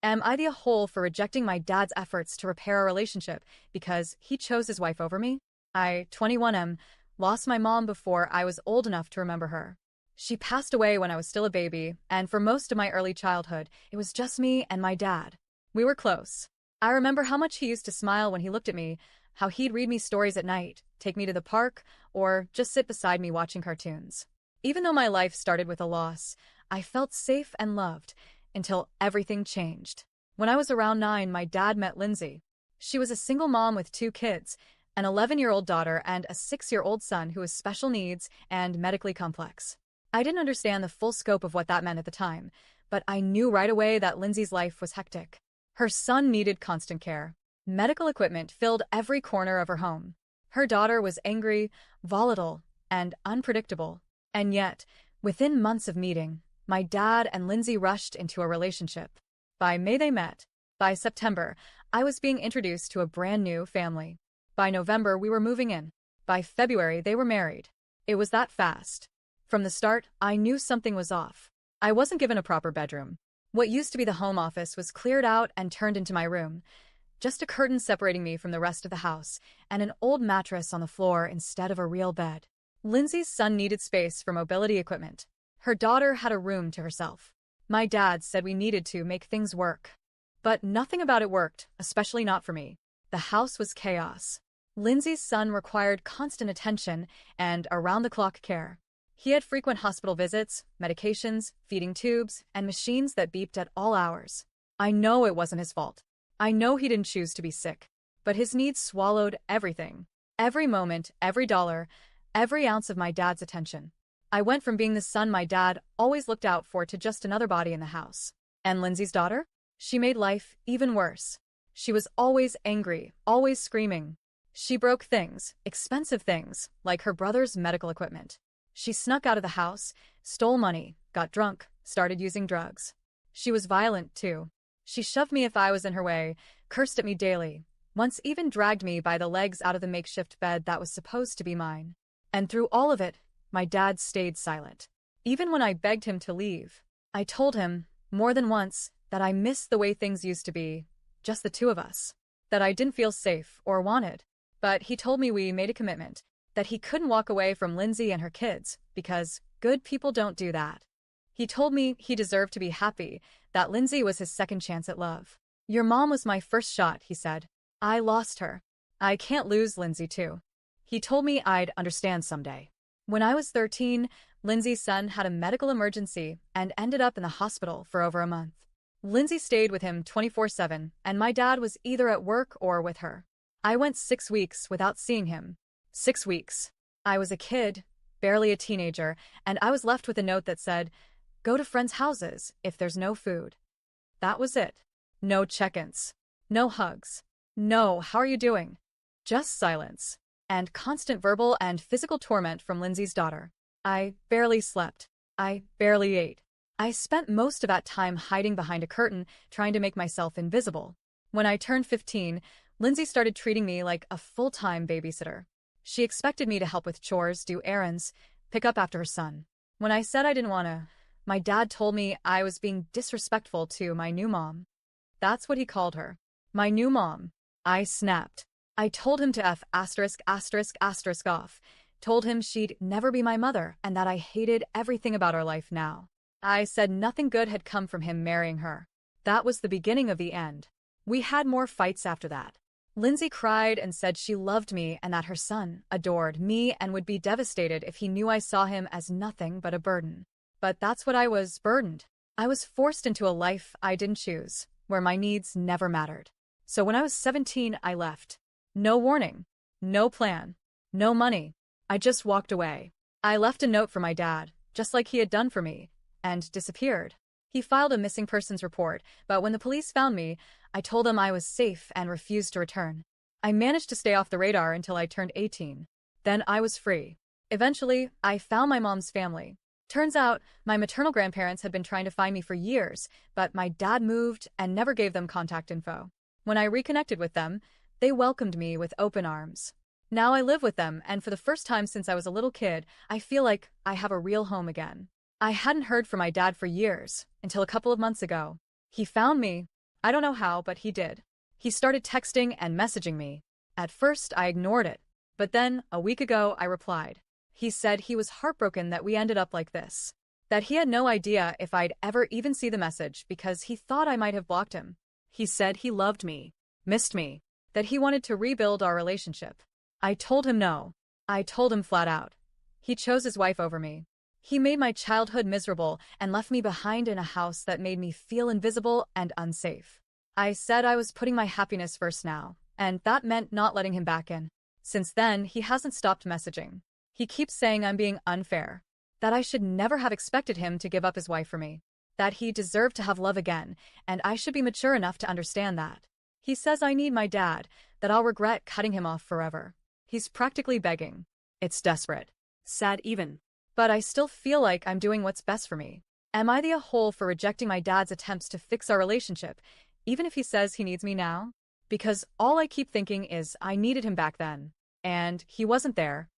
Am I the whole for rejecting my dad's efforts to repair our relationship because he chose his wife over me? I, 21 lost my mom before I was old enough to remember her. She passed away when I was still a baby, and for most of my early childhood, it was just me and my dad. We were close. I remember how much he used to smile when he looked at me, how he'd read me stories at night, take me to the park, or just sit beside me watching cartoons. Even though my life started with a loss, I felt safe and loved until everything changed. When I was around 9, my dad met Lindsay. She was a single mom with 2 kids, an 11-year-old daughter and a 6-year-old son who was special needs and medically complex. I didn't understand the full scope of what that meant at the time, but I knew right away that Lindsay's life was hectic. Her son needed constant care. Medical equipment filled every corner of her home. Her daughter was angry, volatile, and unpredictable. And yet, within months of meeting, my dad and Lindsay rushed into a relationship. By May they met. By September, I was being introduced to a brand new family. By November, we were moving in. By February, they were married. It was that fast. From the start, I knew something was off. I wasn't given a proper bedroom. What used to be the home office was cleared out and turned into my room. Just a curtain separating me from the rest of the house, and an old mattress on the floor instead of a real bed. Lindsay's son needed space for mobility equipment. Her daughter had a room to herself. My dad said we needed to make things work. But nothing about it worked, especially not for me. The house was chaos. Lindsay's son required constant attention and around-the-clock care. He had frequent hospital visits, medications, feeding tubes, and machines that beeped at all hours. I know it wasn't his fault. I know he didn't choose to be sick. But his needs swallowed everything. Every moment, every dollar, every ounce of my dad's attention. I went from being the son my dad always looked out for to just another body in the house. And Lindsay's daughter? She made life even worse. She was always angry, always screaming. She broke things, expensive things, like her brother's medical equipment. She snuck out of the house, stole money, got drunk, started using drugs. She was violent, too. She shoved me if I was in her way, cursed at me daily, once even dragged me by the legs out of the makeshift bed that was supposed to be mine. And through all of it, my dad stayed silent. Even when I begged him to leave, I told him, more than once, that I missed the way things used to be, just the two of us, that I didn't feel safe or wanted. But he told me we made a commitment, that he couldn't walk away from Lindsay and her kids, because good people don't do that. He told me he deserved to be happy, that Lindsay was his second chance at love. Your mom was my first shot, he said. I lost her. I can't lose Lindsay too. He told me I'd understand someday. When I was 13, Lindsay's son had a medical emergency and ended up in the hospital for over a month. Lindsay stayed with him 24/7, and my dad was either at work or with her. I went 6 weeks without seeing him. 6 weeks. I was a kid, barely a teenager, and I was left with a note that said, "Go to friends' houses if there's no food." That was it. No check-ins. No hugs. No, how are you doing? Just silence. And constant verbal and physical torment from Lindsay's daughter. I barely slept. I barely ate. I spent most of that time hiding behind a curtain, trying to make myself invisible. When I turned 15, Lindsay started treating me like a full-time babysitter. She expected me to help with chores, do errands, pick up after her son. When I said I didn't want to, my dad told me I was being disrespectful to my new mom. That's what he called her. My new mom. I snapped. I told him to F*** off. Told him she'd never be my mother and that I hated everything about our life now. I said nothing good had come from him marrying her. That was the beginning of the end. We had more fights after that. Lindsay cried and said she loved me and that her son adored me and would be devastated if he knew I saw him as nothing but a burden. But that's what I was, burdened. I was forced into a life I didn't choose, where my needs never mattered. So when I was 17, I left. No warning. No plan. No money. I just walked away. I left a note for my dad, just like he had done for me, and disappeared. He filed a missing persons report, but when the police found me, I told them I was safe and refused to return. I managed to stay off the radar until I turned 18. Then I was free. Eventually, I found my mom's family. Turns out, my maternal grandparents had been trying to find me for years, but my dad moved and never gave them contact info. When I reconnected with them, they welcomed me with open arms. Now I live with them, and for the first time since I was a little kid, I feel like I have a real home again. I hadn't heard from my dad for years, until a couple of months ago. He found me. I don't know how, but he did. He started texting and messaging me. At first, I ignored it. But then, a week ago, I replied. He said he was heartbroken that we ended up like this. That he had no idea if I'd ever even see the message because he thought I might have blocked him. He said he loved me, missed me, that he wanted to rebuild our relationship. I told him no. I told him flat out. He chose his wife over me. He made my childhood miserable and left me behind in a house that made me feel invisible and unsafe. I said I was putting my happiness first now, and that meant not letting him back in. Since then, he hasn't stopped messaging. He keeps saying I'm being unfair, that I should never have expected him to give up his wife for me, that he deserved to have love again, and I should be mature enough to understand that. He says I need my dad, that I'll regret cutting him off forever. He's practically begging. It's desperate. Sad even. But I still feel like I'm doing what's best for me. Am I the a-hole for rejecting my dad's attempts to fix our relationship, even if he says he needs me now? Because all I keep thinking is I needed him back then. And he wasn't there.